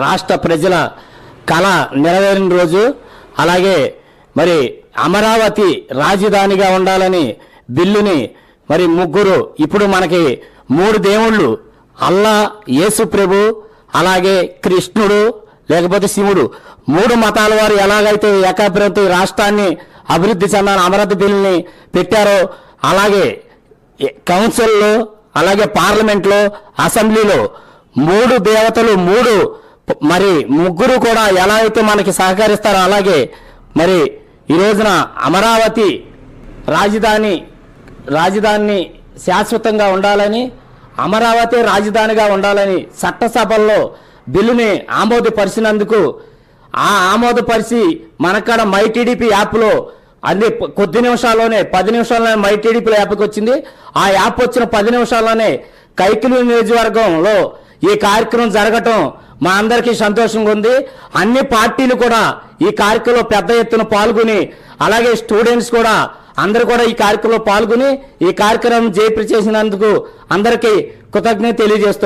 రాష్ట్ర ప్రజల కళ నెరవేరిన రోజు. అలాగే మరి అమరావతి రాజధానిగా ఉండాలని బిల్లుని మరి ముగ్గురు, ఇప్పుడు మనకి 3 దేవుళ్ళు, అల్లా, యేసు ప్రభు, అలాగే కృష్ణుడు లేకపోతే శివుడు, 3 మతాల వారు ఎలాగైతే ఏకాభిప్రాయంతో ఈ రాష్ట్రాన్ని అభివృద్ధి చెందాలని అమరావతి బిల్లుని పెట్టారో, అలాగే కౌన్సిల్లో, అలాగే పార్లమెంట్లో, అసెంబ్లీలో 3 దేవతలు, మరి ముగ్గురు కూడా ఎలా అయితే మనకి సహకరిస్తారో అలాగే మరి ఈ రోజున అమరావతి రాజధాని శాశ్వతంగా ఉండాలని, అమరావతి రాజధానిగా ఉండాలని చట్టసభల్లో బిల్లుని ఆమోదపరిచినందుకు, ఆ ఆమోదపరిచి మనకాడ మై టీడీపీ యాప్లో అన్ని కొద్ది నిమిషాల్లోనే 10 నిమిషాల్లోనే మై టీడీపీ యాప్కి వచ్చింది. ఆ యాప్ వచ్చిన 10 నిమిషాల్లోనే కైకిలి నియోజకవర్గంలో ఈ కార్యక్రమం జరగటం మా అందరికీ సంతోషంగా ఉంది. అన్ని పార్టీలు కూడా ఈ కార్యక్రమంలో పెద్ద ఎత్తున పాల్గొని, అలాగే స్టూడెంట్స్ కూడా అందరూ కూడా ఈ కార్యక్రమంలో పాల్గొని ఈ కార్యక్రమం జయప్రద చేసినందుకు అందరికీ కృతజ్ఞత తెలియజేస్తున్నాం.